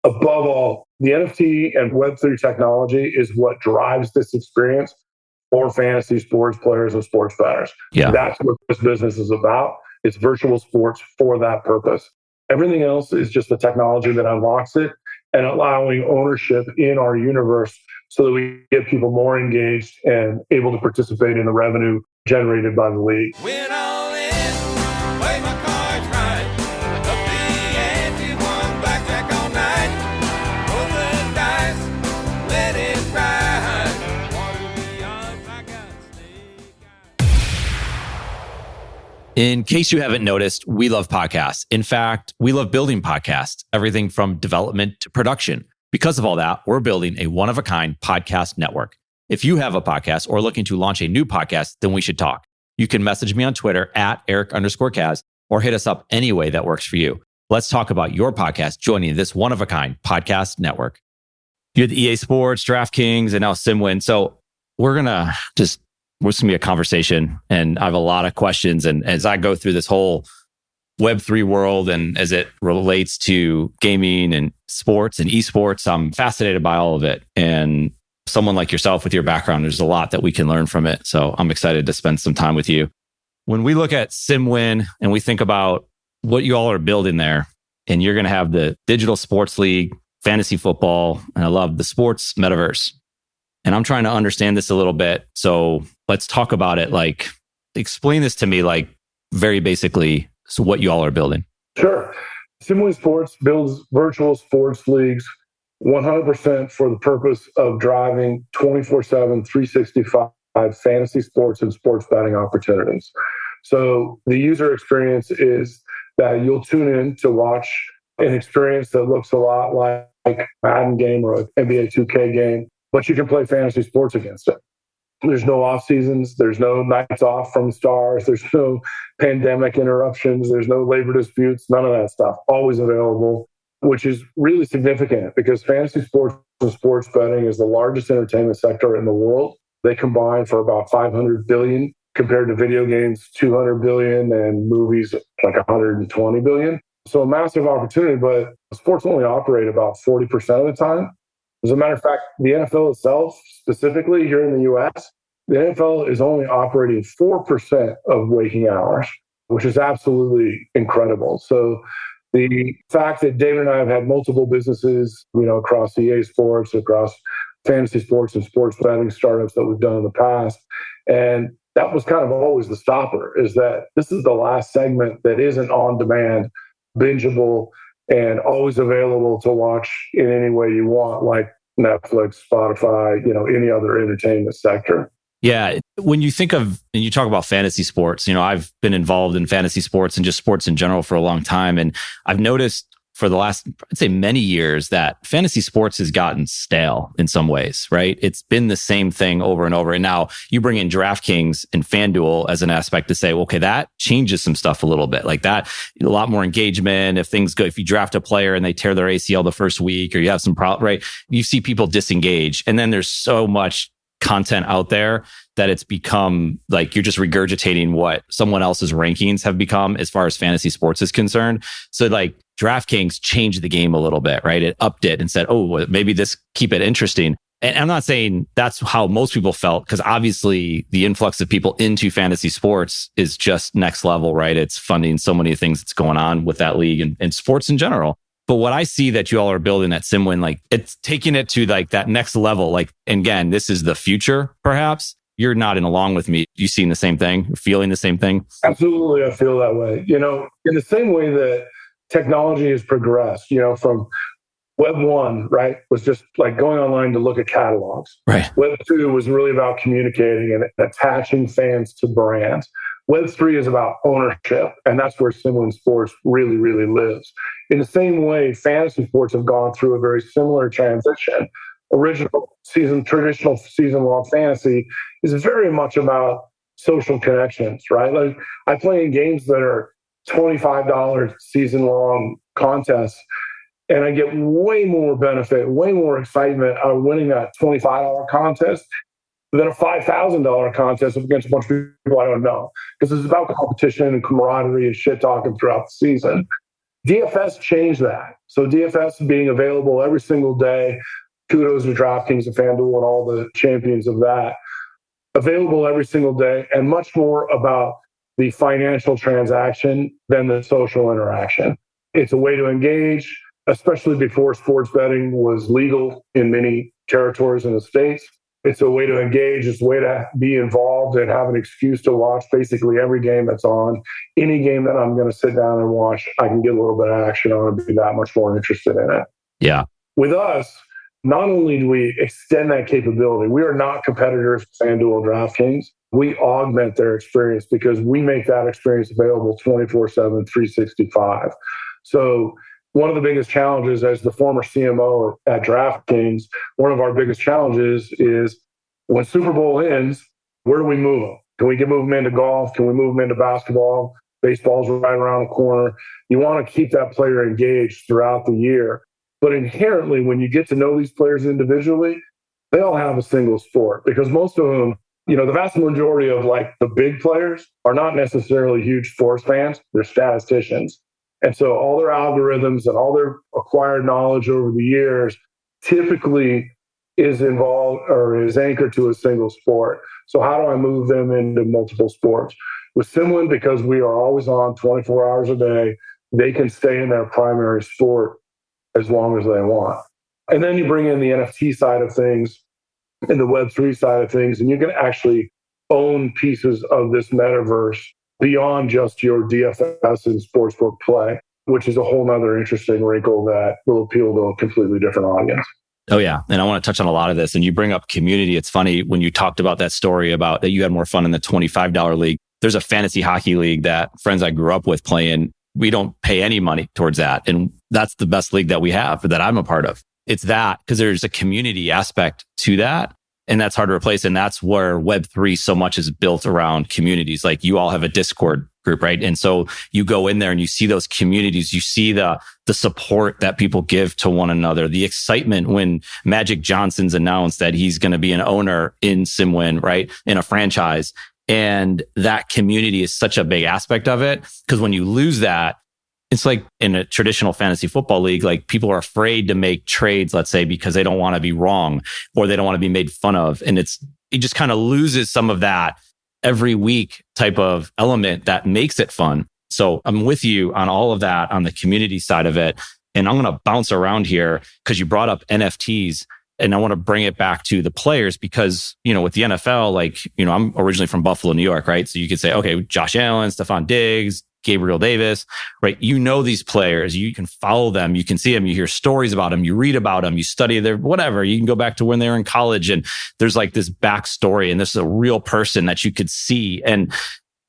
above all, the NFT and Web3 technology is what drives this experience for fantasy sports players and sports bettors. Yeah. That's what this business is about. It's virtual sports for that purpose. Everything else is just the technology that unlocks it and allowing ownership in our universe so that we get people more engaged and able to participate in the revenue generated by the league. Win all in, play my cards right. Up the ante, one blackjack all night. Roll the dice, let it ride. Water the odds, I got snake. In case you haven't noticed, we love podcasts. In fact, we love building podcasts, everything from development to production. Because of all that, we're building a one-of-a-kind podcast network. If you have a podcast or looking to launch a new podcast, then we should talk. You can message me on Twitter at Eric_Kaz or hit us up any way that works for you. Let's talk about your podcast joining this one-of-a-kind podcast network. You had EA Sports, DraftKings, and now SimWin. So we're going to be a conversation, and I have a lot of questions. And as I go through this whole Web3 world and as it relates to gaming and sports and esports, I'm fascinated by all of it. And someone like yourself with your background, there's a lot that we can learn from it. So I'm excited to spend some time with you. When we look at SimWin and we think about what you all are building there, and you're going to have the digital sports league, fantasy football, and I love the sports metaverse. And I'm trying to understand this a little bit. So let's talk about it. Like, explain this to me, like very basically, so what you all are building. Sure. SimWin Sports builds virtual sports leagues 100% for the purpose of driving 24/7, 365 fantasy sports and sports betting opportunities. So the user experience is that you'll tune in to watch an experience that looks a lot like a Madden game or an NBA 2K game, but you can play fantasy sports against it. There's no off seasons. There's no nights off from stars. There's no pandemic interruptions. There's no labor disputes. None of that stuff. Always available, which is really significant because fantasy sports and sports betting is the largest entertainment sector in the world. They combine for about $500 billion compared to video games, $200 billion, and movies like $120 billion. So a massive opportunity, but sports only operate about 40% of the time. As a matter of fact, the NFL itself, specifically here in the US, the NFL is only operating 4% of waking hours, which is absolutely incredible. So the fact that David and I have had multiple businesses, across EA Sports, across fantasy sports and sports betting startups that we've done in the past, and that was kind of always the stopper, is that this is the last segment that isn't on demand, bingeable, and always available to watch in any way you want, like Netflix, Spotify, any other entertainment sector. Yeah. When you think of, and you talk about fantasy sports, I've been involved in fantasy sports and just sports in general for a long time. And I've noticed for the last, I'd say many years, that fantasy sports has gotten stale in some ways, right? It's been the same thing over and over. And now you bring in DraftKings and FanDuel as an aspect to say, well, okay, that changes some stuff a little bit. Like that, a lot more engagement. If things go, if you draft a player and they tear their ACL the first week, or you have some problem, right? You see people disengage. And then there's so much content out there that it's become like you're just regurgitating what someone else's rankings have become as far as fantasy sports is concerned. So like DraftKings changed the game a little bit, right? It upped it and said, oh, maybe this keep it interesting. And I'm not saying that's how most people felt, because obviously the influx of people into fantasy sports is just next level, right? It's funding so many things that's going on with that league and sports in general. But what I see that you all are building at SimWin, like it's taking it to like that next level. Like, and again, this is the future, perhaps. You're nodding along with me. You seeing the same thing? You're feeling the same thing? Absolutely. I feel that way. In the same way that technology has progressed, from Web 1, right, was just like going online to look at catalogs. Right. Web 2 was really about communicating and attaching fans to brands. Web 3 is about ownership, and that's where SimWin Sports really, really lives. In the same way, fantasy sports have gone through a very similar transition. Traditional season-long fantasy is very much about social connections, right? Like I play in games that are $25 season-long contests, and I get way more benefit, way more excitement out of winning that $25 contest than a $5,000 contest against a bunch of people I don't know. Because it's about competition and camaraderie and shit talking throughout the season. DFS changed that. So DFS being available every single day, kudos to DraftKings and FanDuel and all the champions of that, available every single day, and much more about the financial transaction than the social interaction. It's a way to engage, especially before sports betting was legal in many territories in the States. It's a way to engage. It's a way to be involved and have an excuse to watch basically every game that's on. Any game that I'm going to sit down and watch, I can get a little bit of action on and be that much more interested in it. Yeah. With us, not only do we extend that capability, we are not competitors with FanDuel and DraftKings. We augment their experience because we make that experience available 24/7, 365. So one of the biggest challenges as the former CMO at DraftKings, one of our biggest challenges is when Super Bowl ends, where do we move them? Can we move them into golf? Can we move them into basketball? Baseball's right around the corner. You want to keep that player engaged throughout the year. But inherently, when you get to know these players individually, they all have a single sport because most of them, the vast majority of like the big players are not necessarily huge sports fans. They're statisticians. And so all their algorithms and all their acquired knowledge over the years typically is involved or is anchored to a single sport. So how do I move them into multiple sports? With SimWin, because we are always on 24 hours a day, they can stay in their primary sport as long as they want. And then you bring in the NFT side of things and the Web3 side of things, and you can actually own pieces of this metaverse beyond just your DFS and sportsbook play, which is a whole nother interesting wrinkle that will appeal to a completely different audience. Oh, yeah. And I want to touch on a lot of this. And you bring up community. It's funny when you talked about that story about that you had more fun in the $25 league. There's a fantasy hockey league that friends I grew up with playing. We don't pay any money towards that. And that's the best league that we have that I'm a part of. It's that because there's a community aspect to that. And that's hard to replace. And that's where Web3 so much is built around communities. Like you all have a Discord group, right? And so you go in there and you see those communities, you see the support that people give to one another, the excitement when Magic Johnson's announced that he's going to be an owner in SimWin, right? In a franchise. And that community is such a big aspect of it. Because when you lose that, it's like in a traditional fantasy football league, like people are afraid to make trades, let's say, because they don't want to be wrong or they don't want to be made fun of. And it just kind of loses some of that every week type of element that makes it fun. So I'm with you on all of that on the community side of it. And I'm going to bounce around here because you brought up NFTs. And I want to bring it back to the players because, with the NFL, I'm originally from Buffalo, New York, right? So you could say, okay, Josh Allen, Stephon Diggs, Gabriel Davis, right? These players, you can follow them, you can see them, you hear stories about them, you read about them, you study their whatever. You can go back to when they were in college and there's like this backstory and this is a real person that you could see. And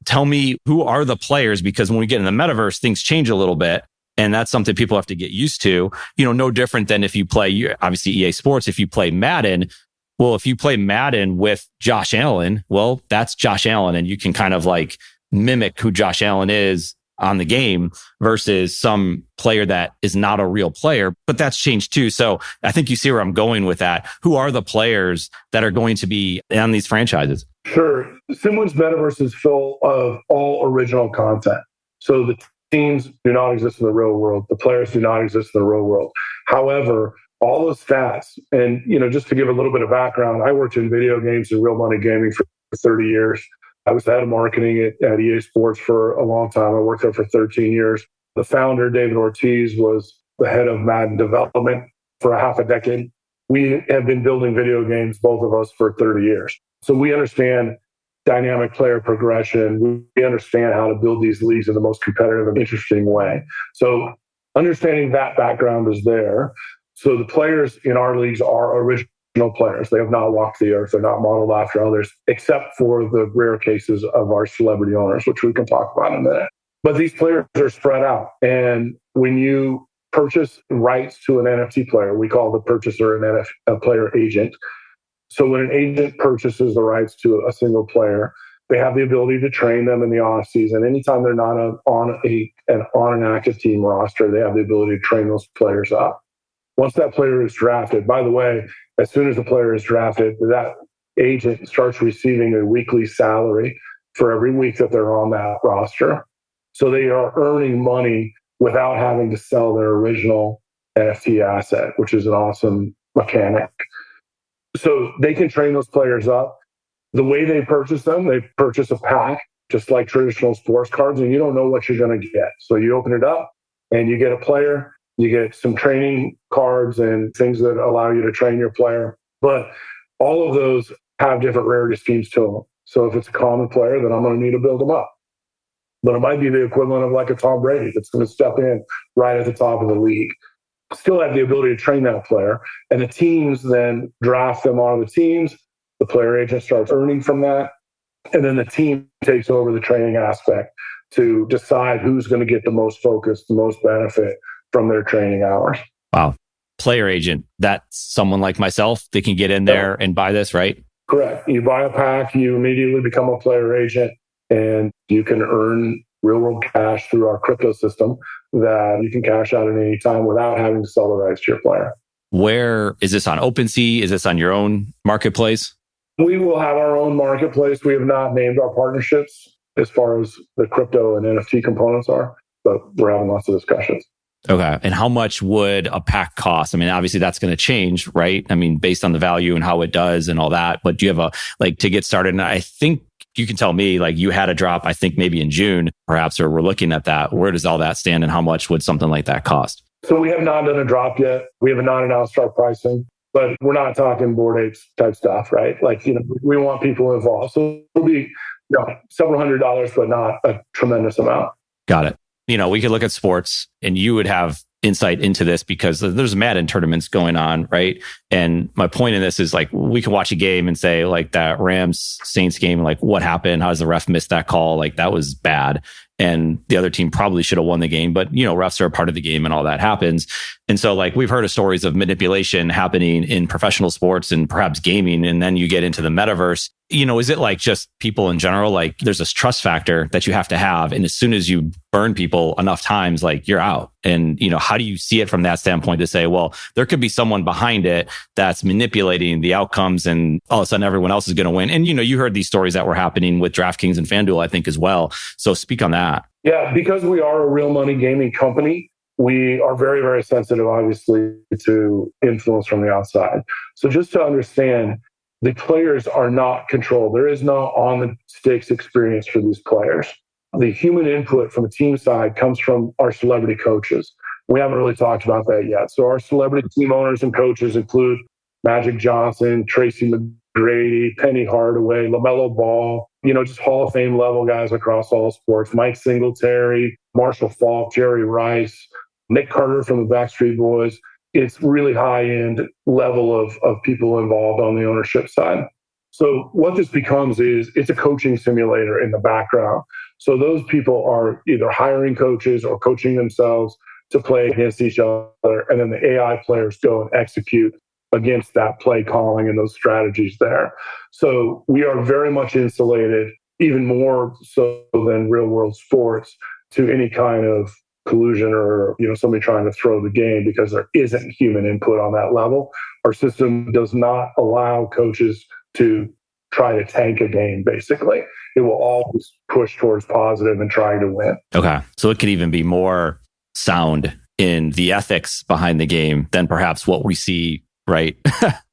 tell me, who are the players? Because when we get in the metaverse, things change a little bit. And that's something people have to get used to, no different than if you play, obviously EA Sports, if you play Madden. Well, if you play Madden with Josh Allen, well, that's Josh Allen. And you can kind of like mimic who Josh Allen is on the game versus some player that is not a real player, but that's changed too. So I think you see where I'm going with that. Who are the players that are going to be on these franchises? Sure. SimWin's Metaverse is full of all original content. So the teams do not exist in the real world. The players do not exist in the real world. However, all those stats, and just to give a little bit of background, I worked in video games and real money gaming for 30 years. I was the head of marketing at EA Sports for a long time. I worked there for 13 years. The founder, David Ortiz, was the head of Madden development for a half a decade. We have been building video games, both of us, for 30 years. So we understand dynamic player progression. We understand how to build these leagues in the most competitive and interesting way. So understanding that background is there. So the players in our leagues are original players. They have not walked the earth. They're not modeled after others, except for the rare cases of our celebrity owners, which we can talk about in a minute. But these players are spread out. And when you purchase rights to an NFT player, we call the purchaser a player agent. So when an agent purchases the rights to a single player, they have the ability to train them in the off season. Anytime they're not on an active team roster, they have the ability to train those players up. Once that player is drafted, by the way, as soon as the player is drafted, that agent starts receiving a weekly salary for every week that they're on that roster. So they are earning money without having to sell their original NFT asset, which is an awesome mechanic. So they can train those players up. The way they purchase them, they purchase a pack, just like traditional sports cards, and you don't know what you're going to get. So you open it up and you get a player, you get some training cards and things that allow you to train your player. But all of those have different rarity schemes to them. So if it's a common player, then I'm going to need to build them up. But it might be the equivalent of like a Tom Brady that's going to step in right at the top of the league. Still have the ability to train that player. And the teams then draft them onto the teams. The player agent starts earning from that. And then the team takes over the training aspect to decide who's going to get the most focus, the most benefit from their training hours. Wow. Player agent, that's someone like myself. They can get in there and buy this, right? Correct. You buy a pack, you immediately become a player agent, and you can earn real world cash through our crypto system that you can cash out at any time without having to sell the rights to your player. Where is this on OpenSea? Is this on your own marketplace? We will have our own marketplace. We have not named our partnerships as far as the crypto and NFT components are, but we're having lots of discussions. Okay. And how much would a pack cost? I mean, obviously that's going to change, right? I mean, based on the value and how it does and all that. But do you have to get started? And I think you can tell me, you had a drop, I think maybe in June, perhaps, or we're looking at that. Where does all that stand and how much would something like that cost? So we have not done a drop yet. We have not announced our pricing, but we're not talking Bored Apes type stuff, right? We want people involved. So it'll be several $100s, but not a tremendous amount. Got it. We could look at sports and you would have insight into this because there's Madden tournaments going on, right? And my point in this is we can watch a game and say that Rams Saints game, what happened? How does the ref miss that call? That was bad. And the other team probably should have won the game, but refs are a part of the game and all that happens. And so we've heard of stories of manipulation happening in professional sports and perhaps gaming. And then you get into the metaverse. Is it just people in general? There's this trust factor that you have to have. And as soon as you burn people enough times, you're out. And, how do you see it from that standpoint to say, well, there could be someone behind it that's manipulating the outcomes and all of a sudden everyone else is going to win. And, you heard these stories that were happening with DraftKings and FanDuel, I think, as well. So speak on that. Yeah, because we are a real money gaming company, we are very, very sensitive, obviously, to influence from the outside. So just to understand, the players are not controlled. There is no on the sticks experience for these players. The human input from the team side comes from our celebrity coaches. We haven't really talked about that yet. So our celebrity team owners and coaches include Magic Johnson, Tracy McGrady, Penny Hardaway, LaMelo Ball, just Hall of Fame level guys across all sports, Mike Singletary, Marshall Faulk, Jerry Rice, Nick Carter from the Backstreet Boys. It's really high-end level of people involved on the ownership side. So what this becomes is it's a coaching simulator in the background. So those people are either hiring coaches or coaching themselves to play against each other. And then the AI players go and execute against that play calling and those strategies there. So we are very much insulated, even more so than real world sports, to any kind of collusion or somebody trying to throw the game, because there isn't human input on that level. Our system does not allow coaches to try to tank a game, basically. It will always push towards positive and trying to win. Okay. So it could even be more sound in the ethics behind the game than perhaps what we see, right?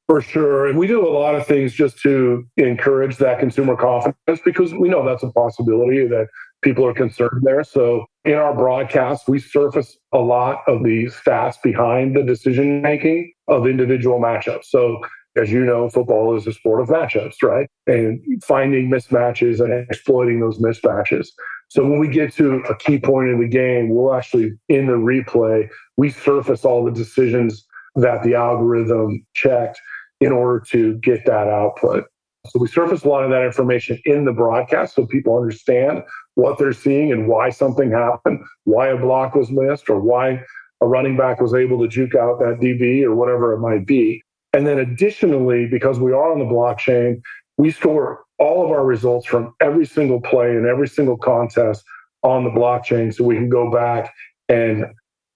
For sure. And we do a lot of things just to encourage that consumer confidence, because we know that's a possibility that people are concerned there. So in our broadcast, we surface a lot of the stats behind the decision making of individual matchups. So as you know, football is a sport of matchups, right? And finding mismatches and exploiting those mismatches. So when we get to a key point in the game, we'll actually, in the replay, we surface all the decisions that the algorithm checked in order to get that output. So we surface a lot of that information in the broadcast so people understand what they're seeing and why something happened, why a block was missed, or why a running back was able to juke out that DB or whatever it might be. And then additionally, because we are on the blockchain, we store all of our results from every single play and every single contest on the blockchain, so we can go back and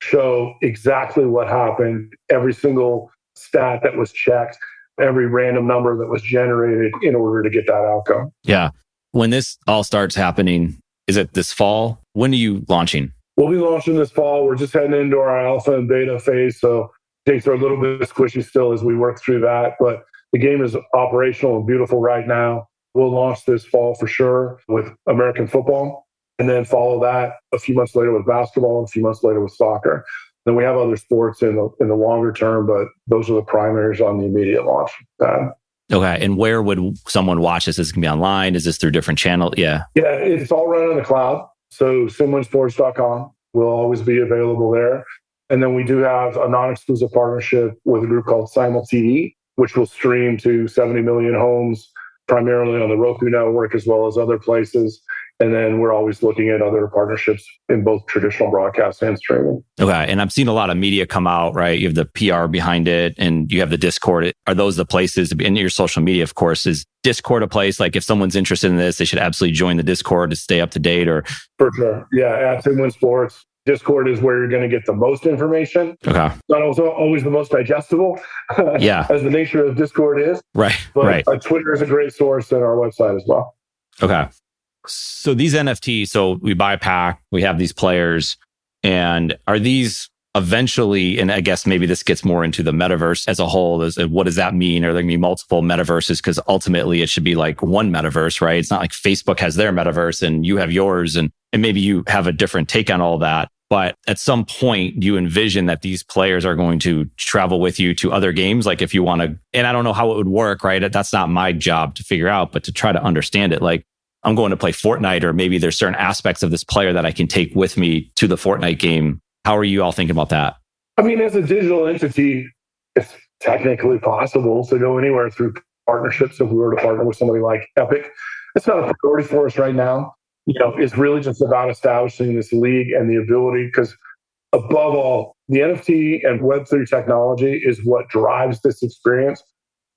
show exactly what happened, every single stat that was checked, every random number that was generated in order to get that outcome. Yeah. When this all starts happening, is it this fall? When are you launching? We'll be launching this fall. We're just heading into our alpha and beta phase, so dates are a little bit squishy still as we work through that. But the game is operational and beautiful right now. We'll launch this fall for sure with American football, and then follow that a few months later with basketball, and a few months later with soccer. Then we have other sports in the longer term, but those are the primaries on the immediate launch pad. Okay. And where would someone watch this? Is it going to be online? Is this through different channels? Yeah. Yeah, it's all run in the cloud. So SimWinSports.com will always be available there. And then we do have a non-exclusive partnership with a group called SimulTV, which will stream to 70 million homes, primarily on the Roku network as well as other places. And then we're always looking at other partnerships in both traditional broadcast and streaming. Okay. And I've seen a lot of media come out, right? You have the PR behind it and you have the Discord. Are those the places in your social media, of course? Is Discord a place like if someone's interested in this, they should absolutely join the Discord to stay up to date? Or For sure. Yeah, at SimWin Sports. Discord is where you're going to get the most information. Okay. Not also always the most digestible, yeah, as the nature of Discord is. Right. But right. Twitter is a great source and our website as well. Okay. So these NFTs, so we buy a pack, we have these players, and are these eventually, and I guess maybe this gets more into the metaverse as a whole, what does that mean? Are there going to be multiple metaverses? Because ultimately it should be like one metaverse, right? It's not like Facebook has their metaverse and you have yours, and maybe you have a different take on all that. But at some point, do you envision that these players are going to travel with you to other games? Like if you want to, and I don't know how it would work, right? That's not my job to figure out, but to try to understand it. Like I'm going to play Fortnite, or maybe there's certain aspects of this player that I can take with me to the Fortnite game. How are you all thinking about that? I mean, as a digital entity, it's technically possible to go anywhere through partnerships. If we were to partner with somebody like Epic, it's not a priority for us right now. It's really just about establishing this league and the ability, because above all, the NFT and Web3 technology is what drives this experience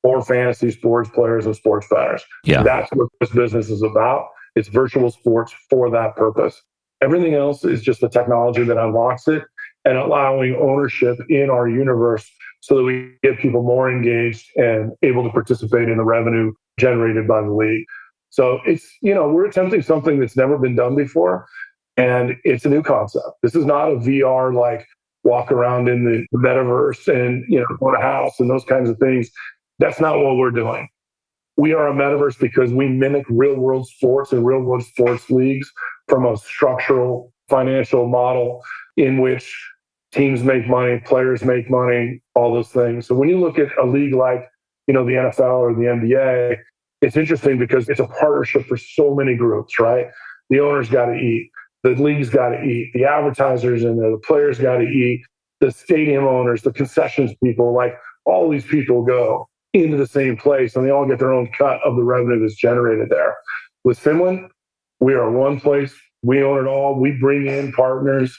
for fantasy sports players and sports bettors. Yeah. That's what this business is about. It's virtual sports for that purpose. Everything else is just the technology that unlocks it and allowing ownership in our universe so that we get people more engaged and able to participate in the revenue generated by the league. So it's, we're attempting something that's never been done before, and it's a new concept. This is not a VR like walk around in the metaverse and, go to a house and those kinds of things. That's not what we're doing. We are a metaverse because we mimic real world sports and real world sports leagues from a structural financial model in which teams make money, players make money, all those things. So when you look at a league like, the NFL or the NBA, it's interesting because it's a partnership for so many groups, right? The owners got to eat, the league's got to eat, the advertisers in there, the players got to eat, the stadium owners, the concessions people, like all these people go into the same place and they all get their own cut of the revenue that's generated there. With SimWin, we are one place. We own it all. We bring in partners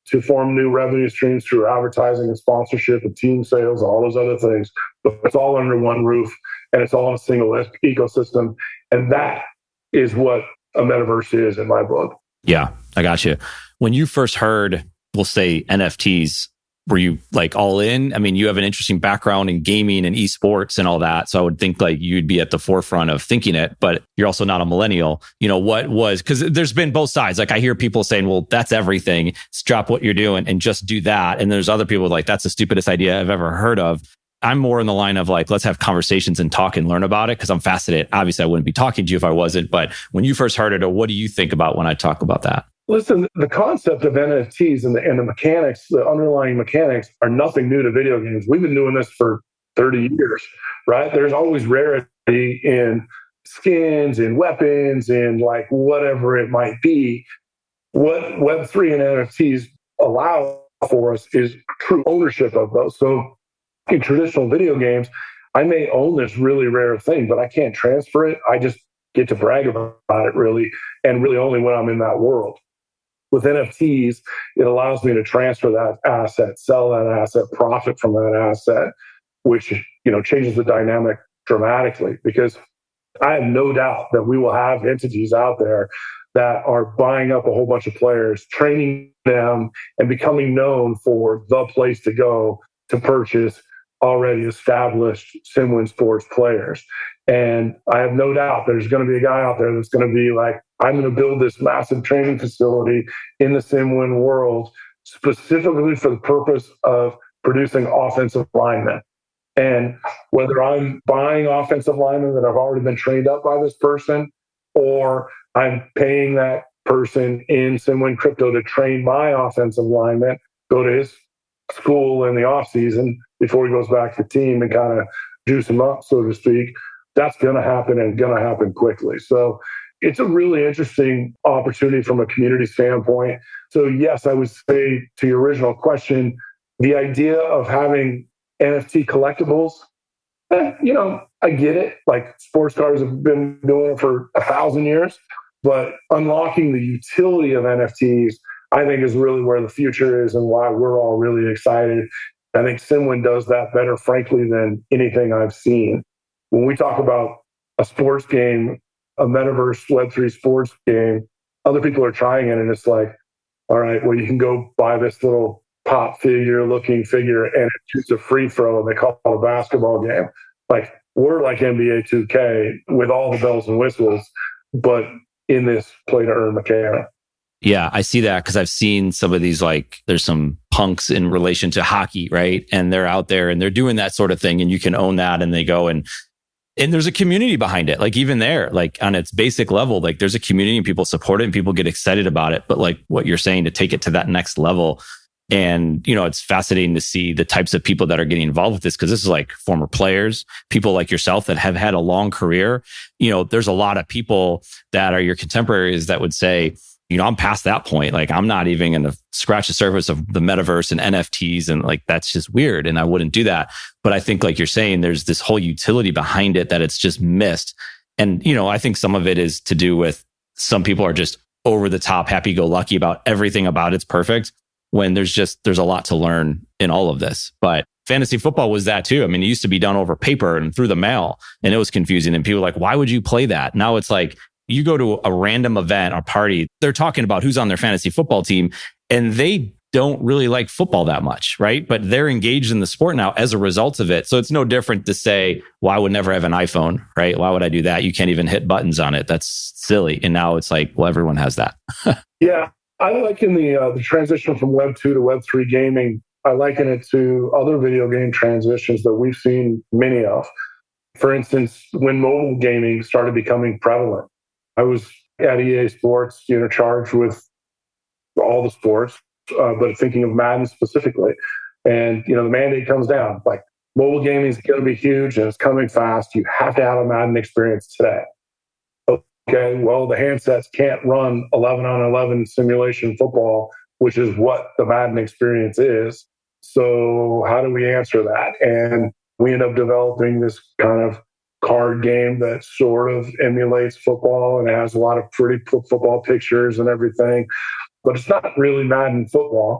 to form new revenue streams through advertising and sponsorship and team sales, all those other things. But it's all under one roof and it's all in a single ecosystem. And that is what a metaverse is in my book. Yeah, I got you. When you first heard, we'll say NFTs, were you like all in? I mean, you have an interesting background in gaming and esports and all that. So I would think like you'd be at the forefront of thinking it, but you're also not a millennial. What was, because there's been both sides. Like I hear people saying, well, that's everything. Stop what you're doing and just do that. And there's other people like, that's the stupidest idea I've ever heard of. I'm more in the line of like, let's have conversations and talk and learn about it because I'm fascinated. Obviously, I wouldn't be talking to you if I wasn't. But when you first heard it, or what do you think about when I talk about that? Listen, the concept of NFTs and the mechanics, the underlying mechanics are nothing new to video games. We've been doing this for 30 years, right? There's always rarity in skins and weapons and like whatever it might be. What Web3 and NFTs allow for us is true ownership of those. So in traditional video games, I may own this really rare thing, but I can't transfer it. I just get to brag about it really, and really only when I'm in that world. With NFTs, it allows me to transfer that asset, sell that asset, profit from that asset, which changes the dynamic dramatically. Because I have no doubt that we will have entities out there that are buying up a whole bunch of players, training them, and becoming known for the place to go to purchase already established SimWin Sports players. And I have no doubt there's going to be a guy out there that's going to be like, I'm going to build this massive training facility in the SimWin world specifically for the purpose of producing offensive linemen. And whether I'm buying offensive linemen that have already been trained up by this person, or I'm paying that person in SimWin crypto to train my offensive lineman, go to his school in the off season before he goes back to the team and kind of juice him up, so to speak, that's going to happen and going to happen quickly. So it's a really interesting opportunity from a community standpoint. So yes, I would say to your original question, the idea of having NFT collectibles, I get it. Like sports cars have been doing it for 1,000 years, but unlocking the utility of NFTs, I think is really where the future is and why we're all really excited. I think SimWin does that better, frankly, than anything I've seen. When we talk about a sports game, a Metaverse Web3 sports game, other people are trying it and it's like, all right, well, you can go buy this little pop figure looking figure and it shoots a free throw and they call it a basketball game. Like we're like NBA 2K with all the bells and whistles, but in this play to earn mechanic. Yeah, I see that because I've seen some of these, like there's some punks in relation to hockey, right? And they're out there and they're doing that sort of thing and you can own that and they go and there's a community behind it. Like even there, like on its basic level, like there's a community and people support it and people get excited about it. But like what you're saying, to take it to that next level. And, it's fascinating to see the types of people that are getting involved with this, because this is like former players, people like yourself that have had a long career. There's a lot of people that are your contemporaries that would say, I'm past that point. Like I'm not even going to scratch the surface of the metaverse and NFTs. And like, that's just weird. And I wouldn't do that. But I think like you're saying, there's this whole utility behind it that it's just missed. And, I think some of it is to do with some people are just over the top, happy go lucky about everything about it's perfect, when there's a lot to learn in all of this. But fantasy football was that too. I mean, it used to be done over paper and through the mail and it was confusing. And people were like, why would you play that? Now it's like, you go to a random event or party, they're talking about who's on their fantasy football team and they don't really like football that much, right? But they're engaged in the sport now as a result of it. So it's no different to say, well, I would never have an iPhone, right? Why would I do that? You can't even hit buttons on it. That's silly. And now it's like, well, everyone has that. Yeah. I liken the transition from Web 2 to Web 3 gaming, I liken it to other video game transitions that we've seen many of. For instance, when mobile gaming started becoming prevalent, I was at EA Sports, charged with all the sports, but thinking of Madden specifically. And, the mandate comes down, like mobile gaming is going to be huge and it's coming fast. You have to have a Madden experience today. Okay, well, the handsets can't run 11 on 11 simulation football, which is what the Madden experience is. So how do we answer that? And we end up developing this kind of card game that sort of emulates football and has a lot of pretty football pictures and everything, but it's not really Madden football.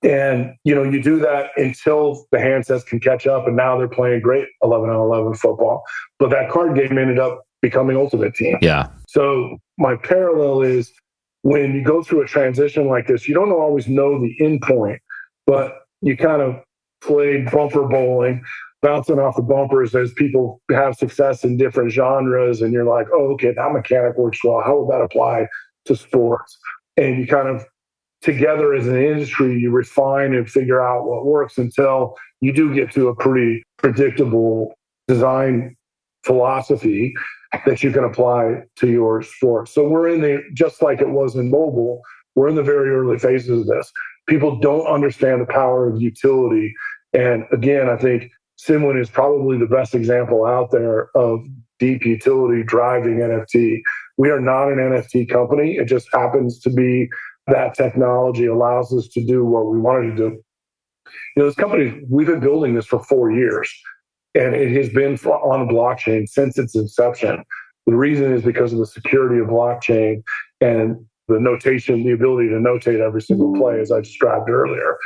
And, you do that until the handsets can catch up, and now they're playing great 11 on 11 football. But that card game ended up becoming Ultimate Team. Yeah. So my parallel is when you go through a transition like this, you don't always know the end point, but you kind of play bumper bowling, bouncing off the bumpers as people have success in different genres. And you're like, oh, okay, that mechanic works well. How would that apply to sports? And you kind of, together as an industry, you refine and figure out what works until you do get to a pretty predictable design philosophy that you can apply to your sport. So we're in the, just like it was in mobile, we're in the very early phases of this. People don't understand the power of utility. And again, I think SimWin is probably the best example out there of deep utility driving NFT. We are not an NFT company. It just happens to be that technology allows us to do what we wanted to do. This company, we've been building this for 4 years, and it has been on a blockchain since its inception. The reason is because of the security of blockchain and the notation, the ability to notate every single play, as I described earlier.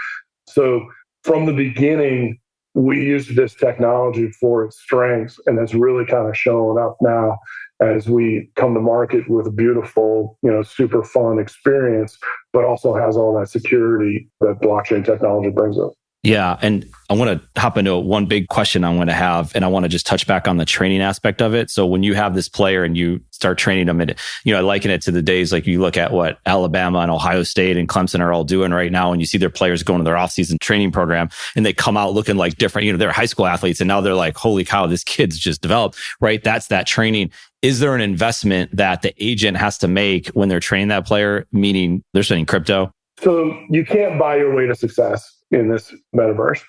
So from the beginning, we used this technology for its strengths, and it's really kind of showing up now as we come to market with a beautiful, super fun experience, but also has all that security that blockchain technology brings us. Yeah. And I want to hop into one big question I want to have, and I want to just touch back on the training aspect of it. So when you have this player and you start training them, and, I liken it to the days, like you look at what Alabama and Ohio State and Clemson are all doing right now, and you see their players going to their off-season training program and they come out looking like different, they're high school athletes, and now they're like, holy cow, this kid's just developed, right? That's that training. Is there an investment that the agent has to make when they're training that player, meaning they're spending crypto? So you can't buy your way to success in this metaverse.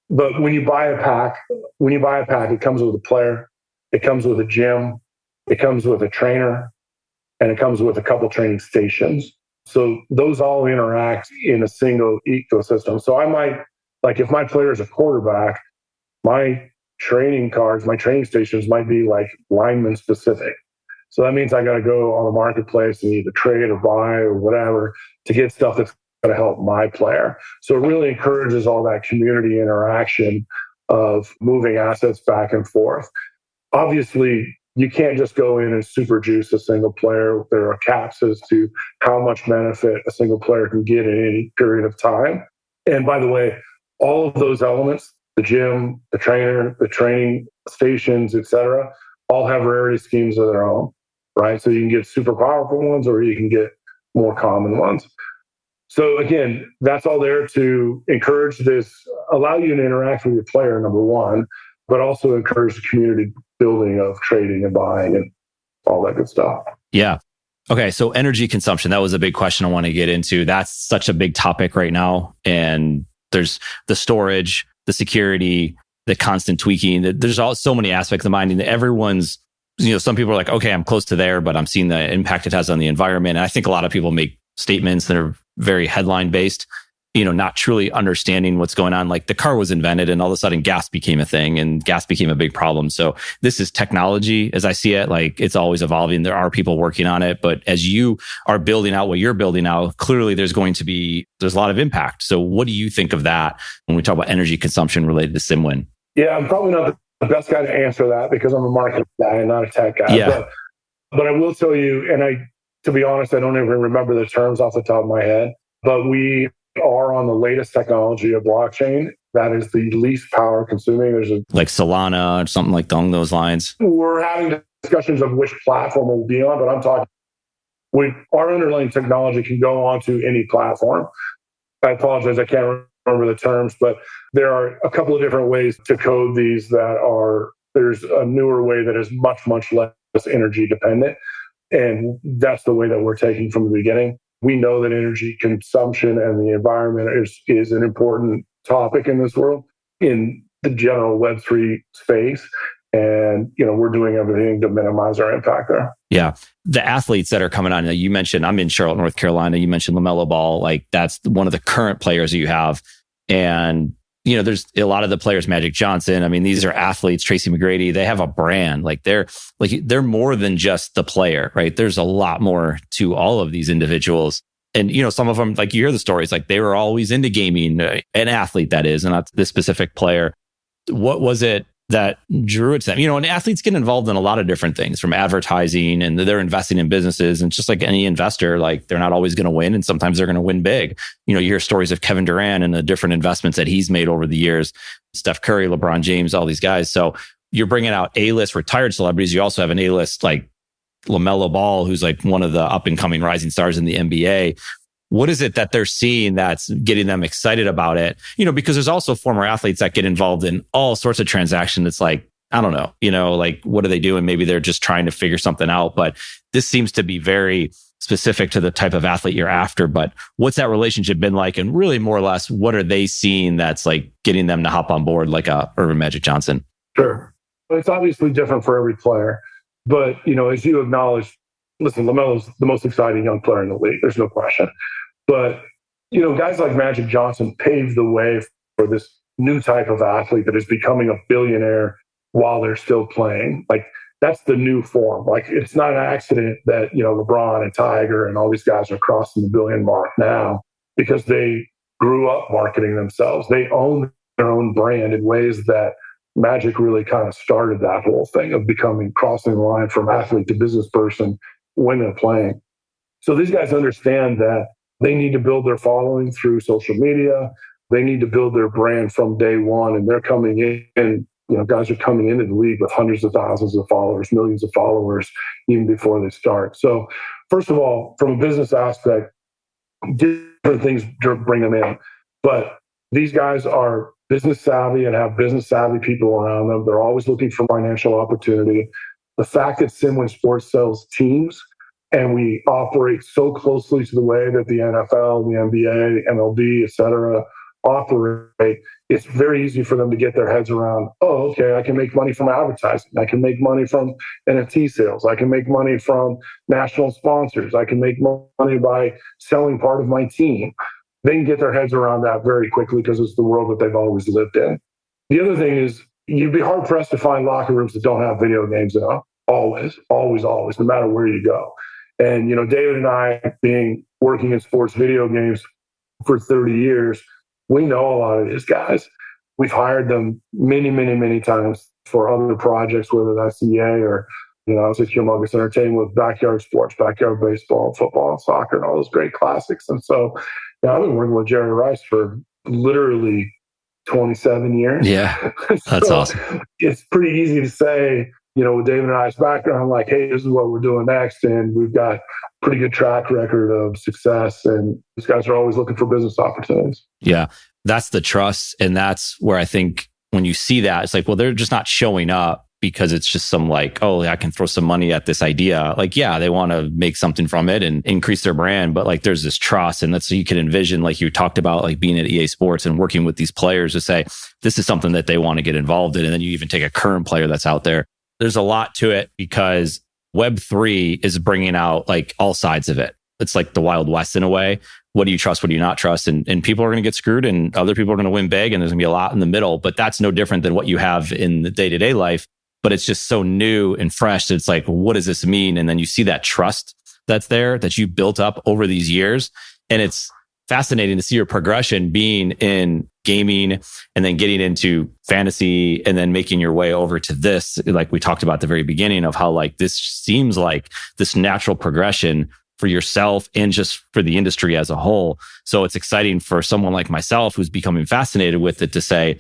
But when you buy a pack, it comes with a player, it comes with a gym, it comes with a trainer, and it comes with a couple training stations. So those all interact in a single ecosystem. So I might, like if my player is a quarterback, my training cards, my training stations might be like lineman specific. So that means I got to go on the marketplace and either trade or buy or whatever to get stuff that's going to help my player. So it really encourages all that community interaction of moving assets back and forth. Obviously, you can't just go in and super juice a single player. There are caps as to how much benefit a single player can get in any period of time. And by the way, all of those elements, the gym, the trainer, the training stations, etc., all have rarity schemes of their own, right? So you can get super powerful ones or you can get more common ones. So again, that's all there to encourage this, allow you to interact with your player, number one, but also encourage the community building of trading and buying and all that good stuff. Yeah. Okay. So energy consumption, that was a big question I want to get into. That's such a big topic right now. And there's the storage, the security, the constant tweaking. There's so many aspects of mining that everyone's, some people are like, okay, I'm close to there, but I'm seeing the impact it has on the environment. And I think a lot of people make statements that are very headline based, not truly understanding what's going on. Like the car was invented and all of a sudden gas became a thing and gas became a big problem. So this is technology as I see it. Like it's always evolving. There are people working on it, but as you are building out what you're building out, clearly there's a lot of impact. So what do you think of that when we talk about energy consumption related to SimWin? Yeah, I'm probably not the best guy to answer that because I'm a marketing guy and not a tech guy. Yeah. But I will tell you, and to be honest, I don't even remember the terms off the top of my head, but we are on the latest technology of blockchain that is the least power consuming. Like Solana or something like along those lines. We're having discussions of which platform we'll be on, but I'm talking our underlying technology can go onto any platform. I apologize, I can't remember the terms, but there are a couple of different ways to code these there's a newer way that is much, much less energy dependent. And that's the way that we're taking from the beginning. We know that energy consumption and the environment is an important topic in this world, in the general Web3 space. And, we're doing everything to minimize our impact there. Yeah. The athletes that are coming on, you mentioned, I'm in Charlotte, North Carolina. You mentioned LaMelo Ball. Like that's one of the current players that you have. And, there's a lot of the players, Magic Johnson. I mean, these are athletes, Tracy McGrady, they have a brand. They're more than just the player, right? There's a lot more to all of these individuals. And, some of them, like you hear the stories, like they were always into gaming, an athlete that is, and not this specific player. What was it that drew it to them? And athletes get involved in a lot of different things from advertising, and they're investing in businesses. And just like any investor, like they're not always going to win. And sometimes they're going to win big. You hear stories of Kevin Durant and the different investments that he's made over the years, Steph Curry, LeBron James, all these guys. So you're bringing out A-list retired celebrities. You also have an A-list like LaMelo Ball, who's like one of the up and coming rising stars in the NBA. What is it that they're seeing that's getting them excited about it? Because there's also former athletes that get involved in all sorts of transactions. It's like, I don't know, like what are they doing? Maybe they're just trying to figure something out, but this seems to be very specific to the type of athlete you're after. But what's that relationship been like? And really more or less, what are they seeing that's like getting them to hop on board like a Urban Magic Johnson? Sure. It's obviously different for every player, but as you acknowledged, listen, LaMelo's the most exciting young player in the league. There's no question. But, guys like Magic Johnson paved the way for this new type of athlete that is becoming a billionaire while they're still playing. Like, that's the new form. Like, it's not an accident that, LeBron and Tiger and all these guys are crossing the billion mark now because they grew up marketing themselves. They own their own brand in ways that Magic really kind of started that whole thing of crossing the line from athlete to business person when they're playing. So these guys understand that they need to build their following through social media. They need to build their brand from day one, and they're coming in. Guys are coming into the league with hundreds of thousands of followers, millions of followers, even before they start. So, first of all, from a business aspect, different things bring them in. But these guys are business savvy and have business savvy people around them. They're always looking for financial opportunity. The fact that SimWin Sports sells teams and we operate so closely to the way that the NFL, the NBA, MLB, et cetera, operate, it's very easy for them to get their heads around, oh, okay, I can make money from advertising. I can make money from NFT sales. I can make money from national sponsors. I can make money by selling part of my team. They can get their heads around that very quickly because it's the world that they've always lived in. The other thing is you'd be hard pressed to find locker rooms that don't have video games in them. Always, no matter where you go. And, David and I, working in sports video games for 30 years, we know a lot of these guys. We've hired them many, many, many times for other projects, whether that's EA or, I was at Humongous Entertainment with backyard sports, backyard baseball, football, and soccer, and all those great classics. And so, I've been working with Jerry Rice for literally 27 years. Yeah, that's so awesome. It's pretty easy to say, with David and I's background, like, hey, this is what we're doing next. And we've got pretty good track record of success. And these guys are always looking for business opportunities. Yeah, that's the trust. And that's where I think when you see that, it's like, well, they're just not showing up because it's just some like, oh, I can throw some money at this idea. Like, yeah, they want to make something from it and increase their brand. But like, there's this trust. And that's so you can envision, like you talked about, like being at EA Sports and working with these players to say, this is something that they want to get involved in. And then you even take a current player that's out there. There's a lot to it because Web3 is bringing out like all sides of it. It's like the Wild West in a way. What do you trust? What do you not trust? And people are going to get screwed and other people are going to win big and there's going to be a lot in the middle. But that's no different than what you have in the day-to-day life. But it's just so new and fresh. It's like, what does this mean? And then you see that trust that's there that you built up over these years. And it's fascinating to see your progression being in gaming and then getting into fantasy and then making your way over to this. Like we talked about at the very beginning of how like this seems like this natural progression for yourself and just for the industry as a whole. So it's exciting for someone like myself who's becoming fascinated with it to say,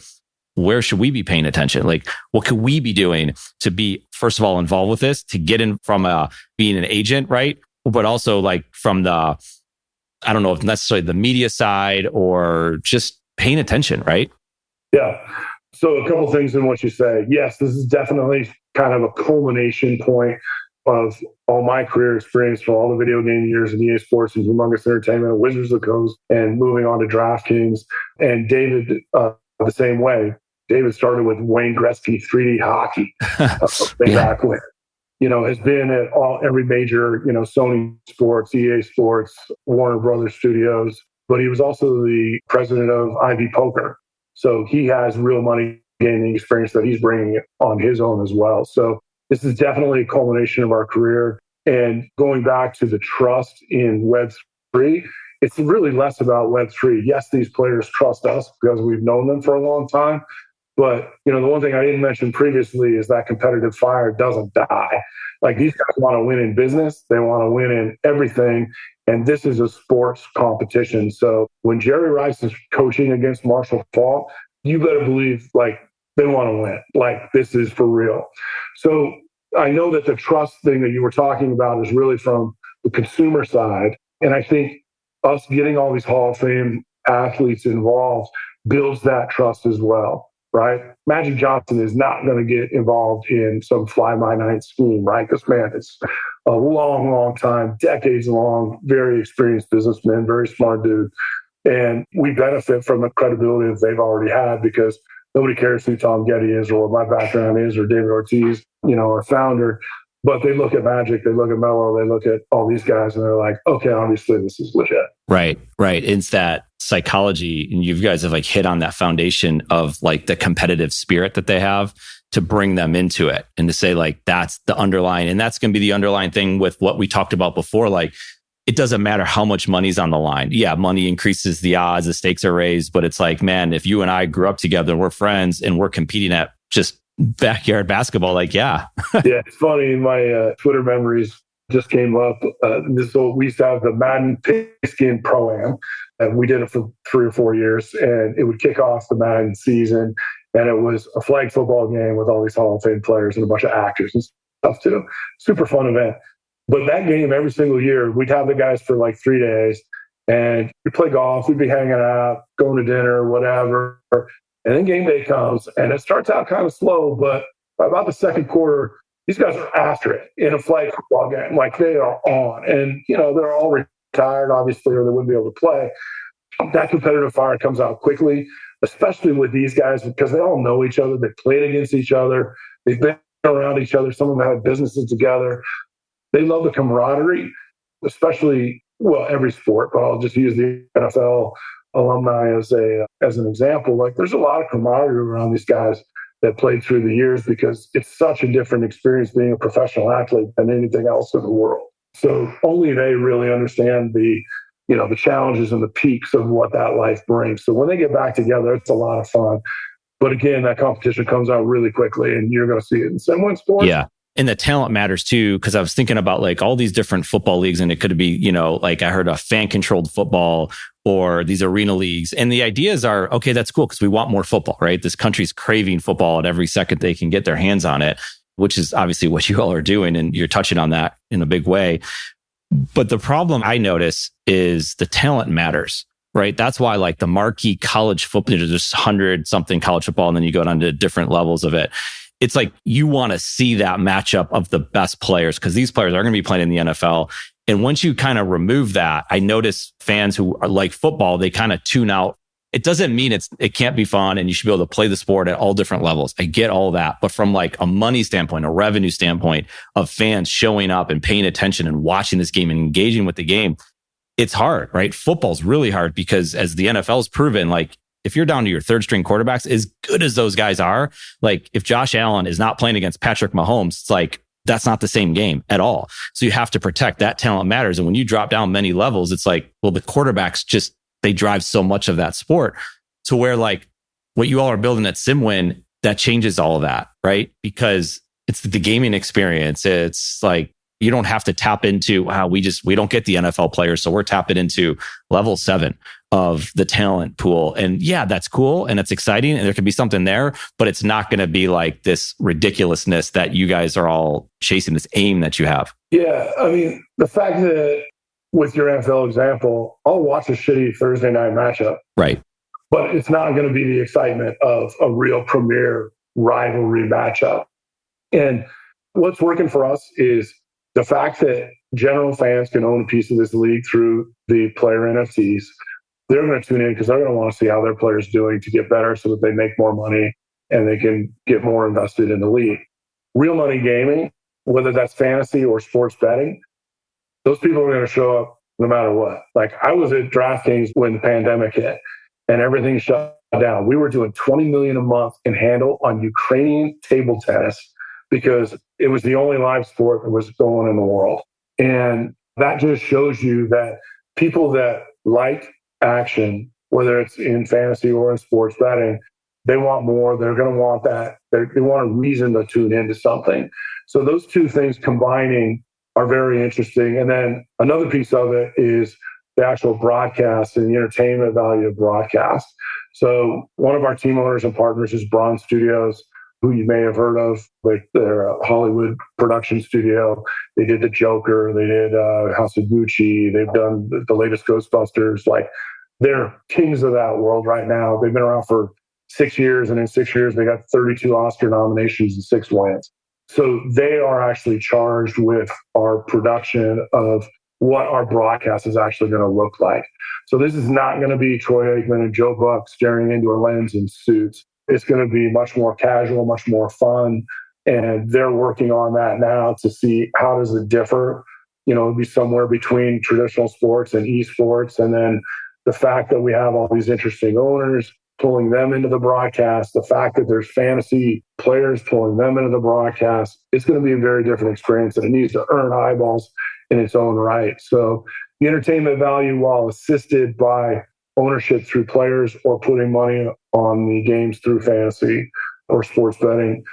where should we be paying attention? Like, what could we be doing to be, first of all, involved with this, to get in from being an agent, right? But also like from the, I don't know if necessarily the media side or just paying attention, right? Yeah. So a couple things in what you say. Yes, this is definitely kind of a culmination point of all my career experience for all the video game years in EA Sports and Humongous Entertainment, Wizards of the Coast, and moving on to DraftKings. And David, the same way. David started with Wayne Gretzky 3D hockey back when. Has been at every major, Sony Sports, EA Sports, Warner Brothers Studios, but he was also the president of IV Poker. So he has real money gaming experience that he's bringing on his own as well. So this is definitely a culmination of our career. And going back to the trust in Web3, it's really less about Web3. Yes, these players trust us because we've known them for a long time. But, the one thing I didn't mention previously is that competitive fire doesn't die. Like these guys want to win in business. They want to win in everything. And this is a sports competition. So when Jerry Rice is coaching against Marshall Faulk, you better believe like they want to win. Like this is for real. So I know that the trust thing that you were talking about is really from the consumer side. And I think us getting all these Hall of Fame athletes involved builds that trust as well. Right? Magic Johnson is not going to get involved in some fly-by-night scheme, right? This man is a long, long time, decades long, very experienced businessman, very smart dude. And we benefit from the credibility that they've already had because nobody cares who Tom Getty is or what my background is or David Ortiz, our founder. But they look at Magic, they look at Melo, they look at all these guys and they're like, okay, obviously this is legit. Right. It's that psychology. And you guys have like hit on that foundation of like the competitive spirit that they have to bring them into it and to say like, that's the underlying, and that's going to be the underlying thing with what we talked about before. Like, it doesn't matter how much money's on the line. Yeah, money increases the odds, the stakes are raised, but it's like, man, if you and I grew up together, we're friends and we're competing at just backyard basketball, like, yeah. Yeah, it's funny in my Twitter memories, just came up. So we used to have the Madden Pigskin Pro-Am, and we did it for 3 or 4 years, and it would kick off the Madden season, and it was a flag football game with all these Hall of Fame players and a bunch of actors and stuff too. Super fun event. But that game, every single year, we'd have the guys for like 3 days, and we'd play golf, we'd be hanging out, going to dinner, whatever. And then game day comes, and it starts out kind of slow, but by about the second quarter, these guys are after it in a flag football game. Like, they are on. And, they're all retired, obviously, or they wouldn't be able to play. That competitive fire comes out quickly, especially with these guys, because they all know each other. They played against each other. They've been around each other. Some of them have businesses together. They love the camaraderie, especially, every sport, but I'll just use the NFL alumni as an example. Like, there's a lot of camaraderie around these guys that played through the years, because it's such a different experience being a professional athlete than anything else in the world. So only they really understand the challenges and the peaks of what that life brings. So when they get back together, it's a lot of fun. But again, that competition comes out really quickly, and you're going to see it in SimWin sports. Yeah. And the talent matters too, because I was thinking about like all these different football leagues, and it could be, like I heard a fan controlled football or these arena leagues. And the ideas are, okay, that's cool because we want more football, right? This country's craving football at every second they can get their hands on it, which is obviously what you all are doing. And you're touching on that in a big way. But the problem I notice is the talent matters, right? That's why like the marquee college football, there's 100 something college football, and then you go down to different levels of it. It's like you want to see that matchup of the best players, because these players are going to be playing in the NFL. And once you kind of remove that, I notice fans who are like football, they kind of tune out. It doesn't mean it can't be fun and you should be able to play the sport at all different levels. I get all that. But from like a money standpoint, a revenue standpoint of fans showing up and paying attention and watching this game and engaging with the game, it's hard, right? Football's really hard because, as the NFL's proven, like, if you're down to your third string quarterbacks, as good as those guys are, like if Josh Allen is not playing against Patrick Mahomes, it's like, that's not the same game at all. So you have to protect that. Talent matters. And when you drop down many levels, it's like, well, the quarterbacks just, they drive so much of that sport to where like what you all are building at SimWin, that changes all of that, right? Because it's the gaming experience. It's like, you don't have to tap into we don't get the NFL players. So we're tapping into level 7 of the talent pool. And yeah, that's cool. And it's exciting. And there could be something there, but it's not going to be like this ridiculousness that you guys are all chasing, this aim that you have. Yeah. I mean, the fact that with your NFL example, I'll watch a shitty Thursday night matchup. Right. But it's not going to be the excitement of a real premier rivalry matchup. And what's working for us is the fact that general fans can own a piece of this league through the player NFTs. They're going to tune in because they're going to want to see how their players doing to get better so that they make more money and they can get more invested in the league. Real money gaming, whether that's fantasy or sports betting, those people are going to show up no matter what. Like, I was at DraftKings when the pandemic hit and everything shut down. We were doing $20 million a month in handle on Ukrainian table tennis because it was the only live sport that was going in the world. And that just shows you that people that like action, whether it's in fantasy or in sports betting, they want more. They're going to want that. They want a reason to tune into something. So those two things combining are very interesting. And then another piece of it is the actual broadcast and the entertainment value of broadcast. So one of our team owners and partners is Braun Studios, who you may have heard of. Like, they're a Hollywood production studio. They did The Joker. They did House of Gucci. They've done the latest Ghostbusters. Like, they're kings of that world right now. They've been around for 6 years, and in 6 years, they got 32 Oscar nominations and 6 wins. So they are actually charged with our production of what our broadcast is actually going to look like. So this is not going to be Troy Aikman and Joe Buck staring into a lens in suits. It's going to be much more casual, much more fun. And they're working on that now to see how does it differ. It'll be somewhere between traditional sports and esports. And then the fact that we have all these interesting owners pulling them into the broadcast, the fact that there's fantasy players pulling them into the broadcast, it's going to be a very different experience, and it needs to earn eyeballs in its own right. So the entertainment value, while assisted by ownership through players or putting money on the games through fantasy or sports betting,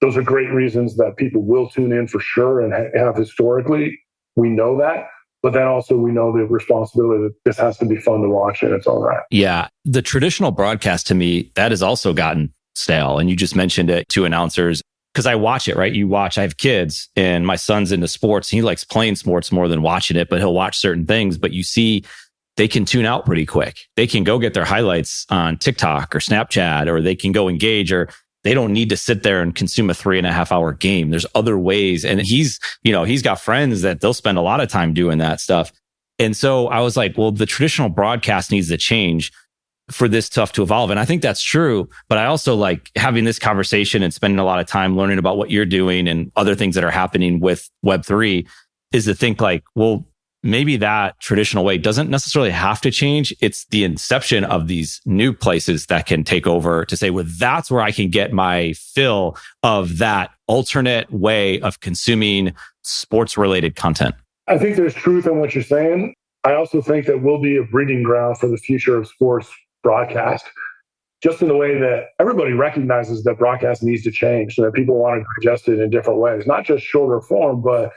those are great reasons that people will tune in for sure and have historically. We know that. But then also we know the responsibility that this has to be fun to watch in its own right. Yeah. The traditional broadcast to me, that has also gotten stale. And you just mentioned it to announcers because I watch it, right? I have kids and my son's into sports. He likes playing sports more than watching it, but he'll watch certain things. But you see, they can tune out pretty quick. They can go get their highlights on TikTok or Snapchat, or they can go engage, or they don't need to sit there and consume a 3.5 hour game. There's other ways. And he's got friends that they'll spend a lot of time doing that stuff. And so I was like, well, the traditional broadcast needs to change for this stuff to evolve. And I think that's true. But I also like having this conversation and spending a lot of time learning about what you're doing and other things that are happening with Web3 is to think like, well, maybe that traditional way doesn't necessarily have to change. It's the inception of these new places that can take over to say, well, that's where I can get my fill of that alternate way of consuming sports related content. I think there's truth in what you're saying. I also think that we'll be a breeding ground for the future of sports broadcast, just in the way that everybody recognizes that broadcast needs to change, so that people want to digest it in different ways, not just shorter form, but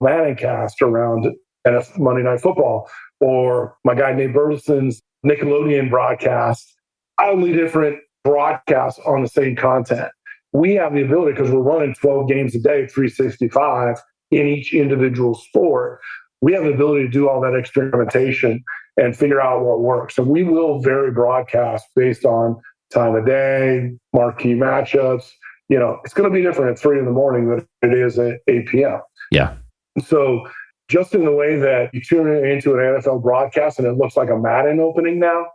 Manningcast around and Monday Night Football, or my guy Nate Burleson's Nickelodeon broadcast, wildly different broadcasts on the same content. We have the ability, because we're running 12 games a day, 365 in each individual sport. We have the ability to do all that experimentation and figure out what works. And we will vary broadcast based on time of day, marquee matchups. It's going to be different at 3 a.m. than it is at 8 p.m. Yeah. So just in the way that you tune into an NFL broadcast and it looks like a Madden opening now,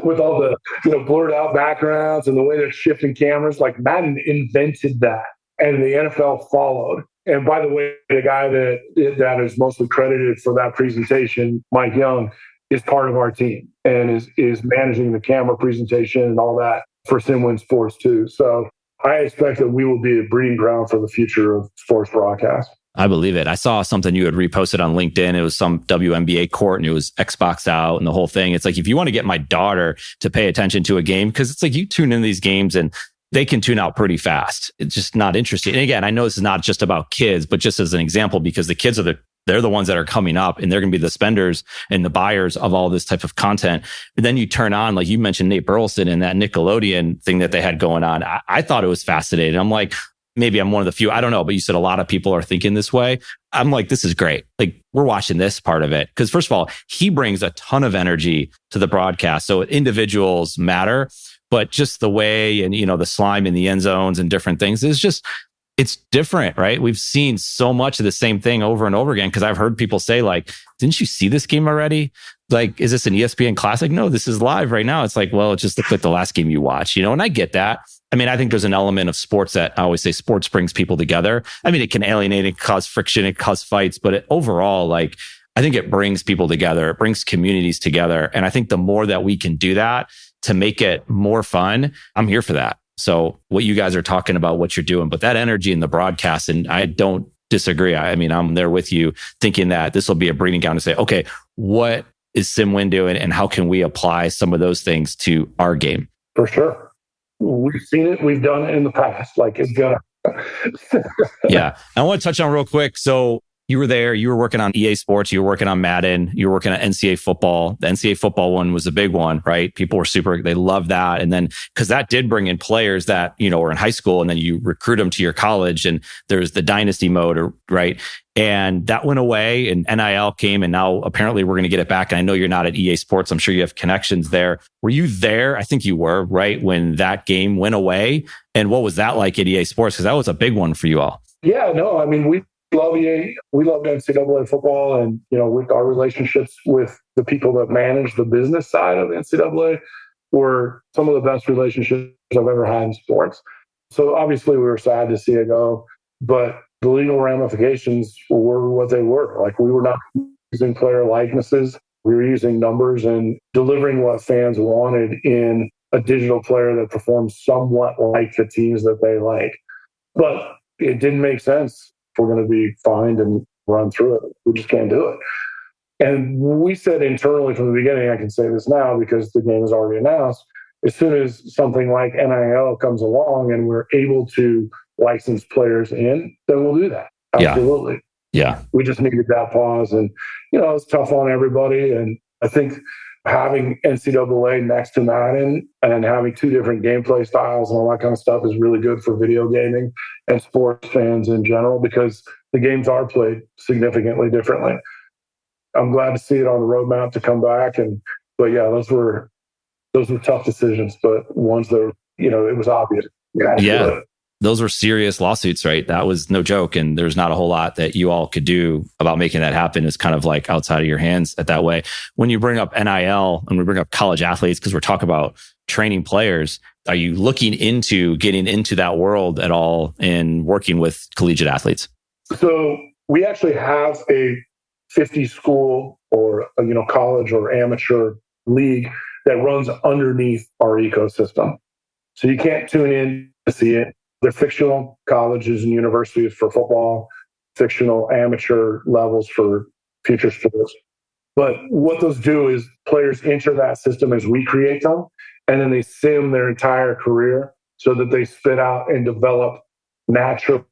with all the blurred out backgrounds and the way they're shifting cameras, like Madden invented that, and the NFL followed. And by the way, the guy that is mostly credited for that presentation, Mike Young, is part of our team and is managing the camera presentation and all that for SimWin Sports too. So I expect that we will be a breeding ground for the future of sports broadcast. I believe it. I saw something you had reposted on LinkedIn. It was some WNBA court and it was Xbox out and the whole thing. It's like, if you want to get my daughter to pay attention to a game, because it's like you tune in these games and they can tune out pretty fast. It's just not interesting. And again, I know this is not just about kids, but just as an example, because the kids they're the ones that are coming up and they're going to be the spenders and the buyers of all this type of content. And then you turn on, like you mentioned, Nate Burleson and that Nickelodeon thing that they had going on. I thought it was fascinating. I'm like, maybe I'm one of the few, I don't know, but you said a lot of people are thinking this way. I'm like, this is great. Like, we're watching this part of it. Because first of all, he brings a ton of energy to the broadcast. So individuals matter, but just the way and, the slime in the end zones and different things is just, it's different, right? We've seen so much of the same thing over and over again. Because I've heard people say like, didn't you see this game already? Like, is this an ESPN classic? No, this is live right now. It's like, well, it just looks like the last game you watched, and I get that. I mean, I think there's an element of sports that I always say sports brings people together. I mean, it can alienate, it cause friction, it cause fights, but overall, like, I think it brings people together. It brings communities together. And I think the more that we can do that to make it more fun, I'm here for that. So what you guys are talking about, what you're doing, but that energy in the broadcast, and I don't disagree. I mean, I'm there with you thinking that this will be a breeding ground to say, okay, what is SimWin doing and how can we apply some of those things to our game? For sure. We've seen it. We've done it in the past. Like, it's gonna. Yeah. I want to touch on real quick. So you were there, you were working on EA Sports, you were working on Madden, you were working on NCAA football. The NCAA football one was a big one, right? People were they loved that. And then, because that did bring in players that, were in high school and then you recruit them to your college and there's the dynasty mode, right? And that went away and NIL came and now apparently we're going to get it back. And I know you're not at EA Sports. I'm sure you have connections there. Were you there? I think you were, right? When that game went away. And what was that like at EA Sports? Because that was a big one for you all. Yeah, no, I mean, we love EA. We love NCAA football, and with our relationships with the people that manage the business side of NCAA were some of the best relationships I've ever had in sports. So obviously we were sad to see it go, but the legal ramifications were what they were. Like, we were not using player likenesses. We were using numbers and delivering what fans wanted in a digital player that performs somewhat like the teams that they like. But it didn't make sense. We're going to be fined and run through it. We just can't do it. And we said internally from the beginning, I can say this now because the game is already announced, as soon as something like NIL comes along and we're able to license players in, then we'll do that. Absolutely. Yeah. We just needed that pause. And, it's tough on everybody. And I think having NCAA next to Madden and having two different gameplay styles and all that kind of stuff is really good for video gaming and sports fans in general, because the games are played significantly differently. I'm glad to see it on the roadmap to come back. But yeah, those were tough decisions, but ones that, it was obvious. Yeah. Those were serious lawsuits, right? That was no joke. And there's not a whole lot that you all could do about making that happen. It's kind of like outside of your hands at that way. When you bring up NIL and we bring up college athletes, because we're talking about training players, are you looking into getting into that world at all and working with collegiate athletes? So we actually have a 50 school or, college or amateur league that runs underneath our ecosystem. So you can't tune in to see it. They're fictional colleges and universities for football, fictional amateur levels for future sports. But what those do is players enter that system as we create them, and then they sim their entire career so that they spit out and develop naturally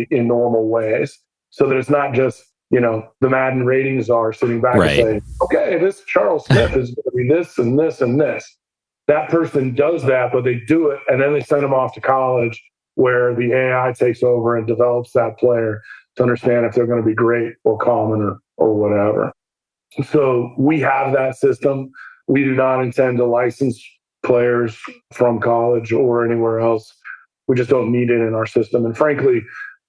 in normal ways. So that it's not just, the Madden ratings are sitting back and saying, okay, this Charles Smith is going to be this and this and this. That person does that, but they do it, and then they send them off to college where the AI takes over and develops that player to understand if they're going to be great or common or whatever. So we have that system. We do not intend to license players from college or anywhere else. We just don't need it in our system. And frankly,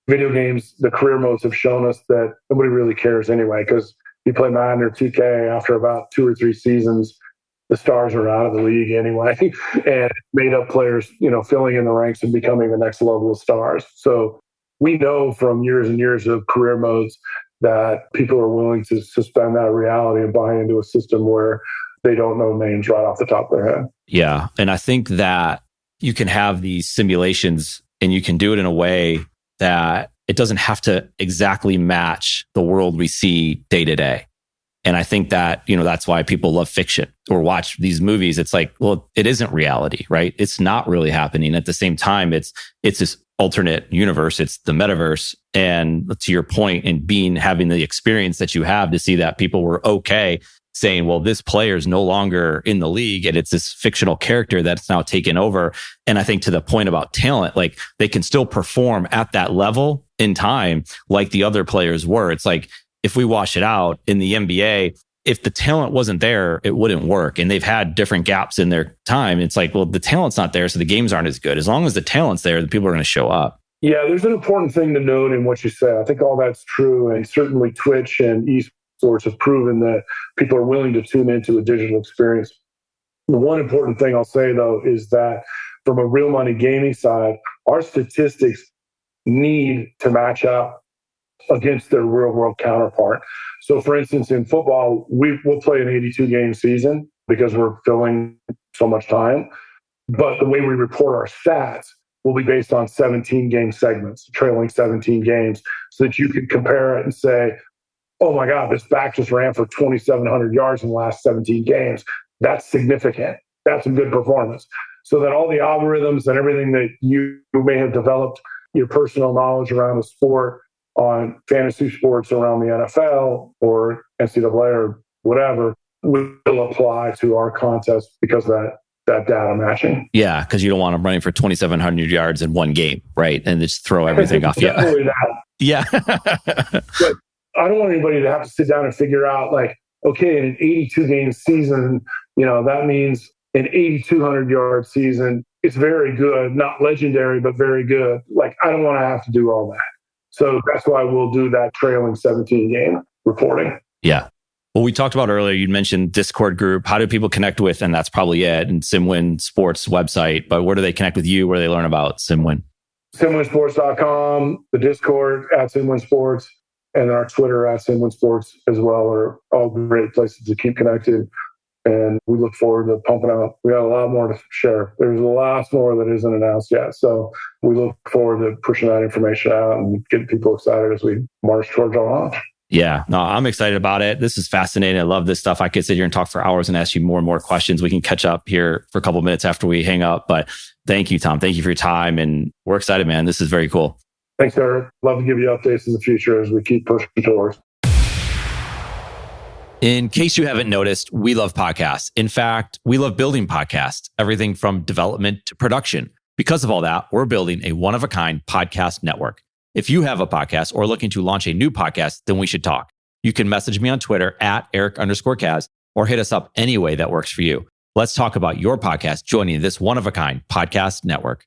video games, the career modes have shown us that nobody really cares anyway, because you play Madden or 2K after about 2 or 3 seasons, the stars are out of the league anyway, and made up players, filling in the ranks and becoming the next level of stars. So we know from years and years of career modes that people are willing to suspend that reality and buy into a system where they don't know names right off the top of their head. Yeah. And I think that you can have these simulations and you can do it in a way that it doesn't have to exactly match the world we see day to day. And I think that, that's why people love fiction or watch these movies. It's like, well, it isn't reality, right? It's not really happening. At the same time, it's this alternate universe. It's the metaverse. And to your point, in having the experience that you have to see that people were okay saying, well, this player is no longer in the league and it's this fictional character that's now taken over. And I think to the point about talent, like they can still perform at that level in time like the other players were. It's like, if we wash it out in the NBA, if the talent wasn't there, it wouldn't work. And they've had different gaps in their time. It's like, well, the talent's not there, so the games aren't as good. As long as the talent's there, the people are going to show up. Yeah, there's an important thing to note in what you say. I think all that's true. And certainly Twitch and esports have proven that people are willing to tune into a digital experience. The one important thing I'll say, though, is that from a real money gaming side, our statistics need to match up against their real world counterpart. So for instance, in football, we'll play an 82 game season because we're filling so much time. But the way we report our stats will be based on 17 game segments, trailing 17 games, so that you can compare it and say, oh my God, this back just ran for 2,700 yards in the last 17 games. That's significant. That's a good performance. So that all the algorithms and everything that you may have developed, your personal knowledge around the sport, on fantasy sports around the NFL or NCAA or whatever, will apply to our contest because of that data matching. Yeah, because you don't want them running for 2,700 yards in one game, right? And just throw everything off. Definitely that. Yeah. But I don't want anybody to have to sit down and figure out, like, okay, in an 82 game season, that means an 8,200 yard season. It's very good, not legendary, but very good. Like, I don't want to have to do all that. So that's why we'll do that trailing 17 game reporting. Yeah. Well, we talked about earlier, you mentioned Discord group. How do people connect with, and that's probably it, and SimWin Sports website, but where do they connect with you? Where do they learn about SimWin? SimWinSports.com, the Discord at SimWin Sports, and our Twitter at SimWin Sports as well are all great places to keep connected. And we look forward to pumping out. We got a lot more to share. There's a lot more that isn't announced yet. So we look forward to pushing that information out and getting people excited as we march towards our launch. Yeah, no, I'm excited about it. This is fascinating. I love this stuff. I could sit here and talk for hours and ask you more and more questions. We can catch up here for a couple of minutes after we hang up. But thank you, Tom. Thank you for your time. And we're excited, man. This is very cool. Thanks, Eric. Love to give you updates in the future as we keep pushing towards. In case you haven't noticed, we love podcasts. In fact, we love building podcasts, everything from development to production. Because of all that, we're building a one-of-a-kind podcast network. If you have a podcast or looking to launch a new podcast, then we should talk. You can message me on Twitter at Eric_Kaz or hit us up any way that works for you. Let's talk about your podcast joining this one-of-a-kind podcast network.